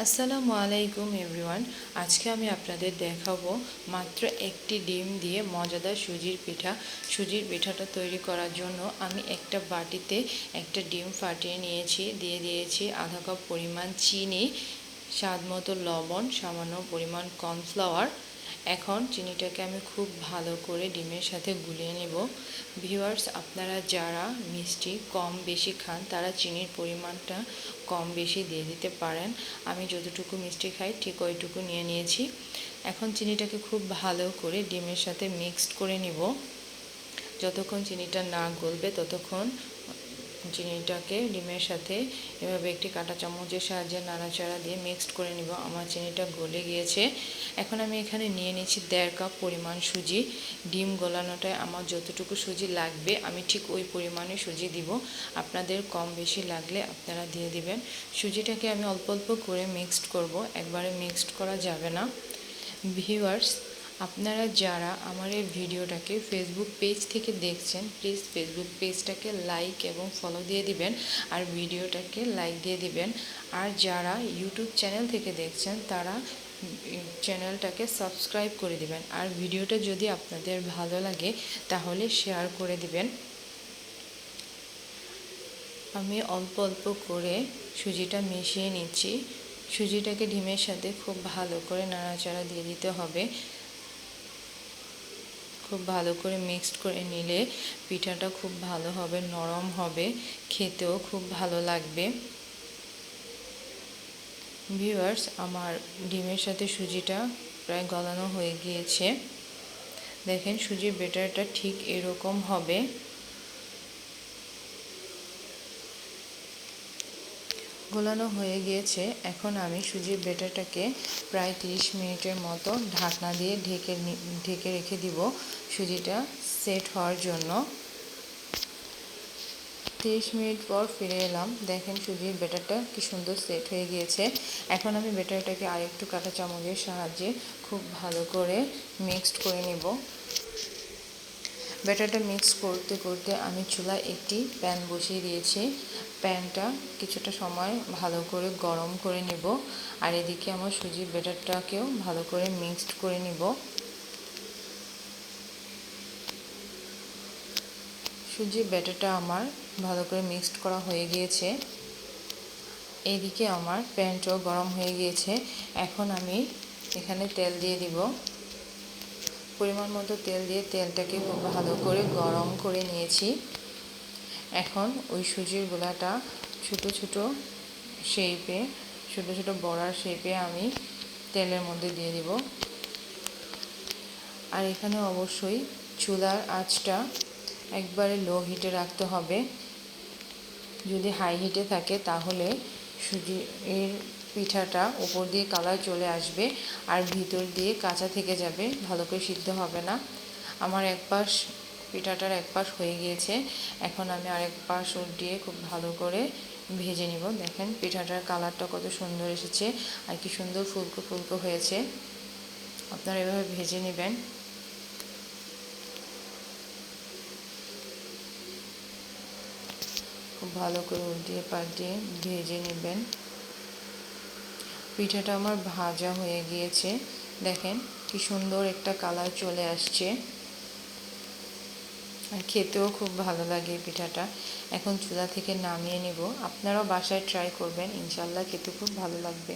আসসালামু আলাইকুম এভরিওয়ান। আজকে আমি আপনাদের দেখাবো মাত্র একটি ডিম দিয়ে মজাদার সুজির পিঠাটা তৈরি করার জন্য আমি একটা বাটিতে একটা ডিম ফাটিয়ে নিয়েছি, দিয়ে দিয়েছি আধা কাপ পরিমাণ চিনি, স্বাদ মতো লবণ, সামান্য পরিমাণ কর্নফ্লাওয়ার। এখন চিনিটাকে আমি খুব ভালো করে ডিমের সাথে গুলিয়ে নেব। ভিউয়ার্স, আপনারা যারা মিষ্টি কম বেশি খান তারা চিনির পরিমাণটা কম বেশি দিয়ে দিতে পারেন। আমি যতটুকু মিষ্টি খাই ঠিক ওইটুকু নিয়ে নিয়েছি। এখন চিনিটাকে খুব ভালো করে ডিমের সাথে মিক্সড করে নিব। যতক্ষণ চিনিটা না গলবে ততক্ষণ চিনিটাকে ডিমের সাথে এভাবে একটি কাঁটা চামচের সাহায্যে নাড়াচাড়া দিয়ে মিক্সড করে নিব। আমার চিনিটা গলে গিয়েছে। এখন আমি এখানে নিয়ে নিয়েছি 1.5 কাপ পরিমাণ সুজি। ডিম গলানোটায় আমার যতটুকু সুজি লাগবে আমি ঠিক ওই পরিমাণে সুজি দিব। আপনাদের কম বেশি লাগলে আপনারা দিয়ে দিবেন। সুজিটাকে আমি অল্প অল্প করে মিক্সড করব, একবারে মিক্সড করা যাবে না। ভিউয়ার্স, আপনারা যারা আমার এই ভিডিওটাকে ফেসবুক পেজ থেকে দেখছেন প্লিজ ফেসবুক পেজটাকে লাইক এবং ফলো দিয়ে দিবেন আর ভিডিওটাকে লাইক দিয়ে দিবেন। আর যারা ইউটিউব চ্যানেল থেকে দেখছেন তারা চ্যানেলটাকে সাবস্ক্রাইব করে দিবেন। আর ভিডিওটা যদি আপনাদের ভালো লাগে তাহলে শেয়ার করে দিবেন। আমি অল্প অল্প করে সুজিটা মিশিয়ে নিচ্ছি। সুজিটাকে ডিমের সাথে খুব ভালো করে নাড়াচাড়া দিয়ে দিতে হবে। খুব ভালো করে মিক্সড করে নিলে পিঠাটা খুব ভালো হবে, নরম হবে, খেতেও খুব ভালো লাগবে। ভিউয়ার্স, আমার ডিমের সাথে সুজিটা প্রায় গলানো হয়ে গিয়েছে। দেখেন সুজির ব্যাটারটা ঠিক এরকম হবে। গোলানো হয়ে গিয়েছে। এখন আমি সুজির ব্যাটারটাকে প্রায় 30 মিনিটের মতো ঢাকনা দিয়ে ঢেকে রেখে দিব সুজিটা সেট হওয়ার জন্য। 30 মিনিট পর ফিরে এলাম। দেখেন সুজির ব্যাটারটা কি সুন্দর সেট হয়ে গিয়েছে। এখন আমি ব্যাটারটাকে আরেকটু কাঁটা চামচের সাহায্যে খুব ভালো করে মিক্সড করে নেব। ব্যাটারটা মিক্স করতে করতে আমি চুলায় একটি প্যান বসিয়ে দিয়েছি। প্যানটা কিছুটা সময় ভালো করে গরম করে নেব। আর এদিকে আমার সুজির ব্যাটারটাকেও ভালো করে মিক্সড করে নিব। সুজির ব্যাটারটা আমার ভালো করে মিক্সড করা হয়ে গিয়েছে। এইদিকে আমার প্যানটাও গরম হয়ে গিয়েছে। এখন আমি এখানে তেল দিয়ে দিব। পরিমাণ মতো তেল দিয়ে তেলটাকে খুব ভালো করে গরম করে নিয়েছি। এখন ওই সুজির গোলাটা ছোট ছোট বড়ার শেপে আমি তেলের মধ্যে দিয়ে দিব। আর এখানে অবশ্যই চুলার আঁচটা একবারে লো হিটে রাখতে হবে। যদি হাই হিটে থাকে তাহলে সুজির পিঠাটা উপর দিয়ে কালার চলে আসবে আর ভিতর দিয়ে কাঁচা থেকে যাবে, ভালো করে সিদ্ধ হবে না। আমার পিঠাটার এক পাশ হয়ে গিয়েছে। এখন আমি আরেক পাশ উল্টিয়ে খুব ভালো করে ভেজে নিব। দেখেন পিঠাটার কালারটা কত সুন্দর এসেছে আর কি সুন্দর ফুলকো ফুলকো হয়েছে। আপনারা এভাবে ভেজে নেবেন। খুব ভালো করে উল্টিয়ে পাল্টিয়ে ভেজে নেবেন। পিঠাটা আমার ভাজা হয়ে গিয়েছে। দেখেন কি সুন্দর একটা কালার চলে আসছে আর খেতেও খুব ভালো লাগে পিঠাটা। এখন চুলা থেকে নামিয়ে নেব। আপনারাও বাসায় ট্রাই করবেন, ইনশাআল্লাহ খেতে খুব ভালো লাগবে।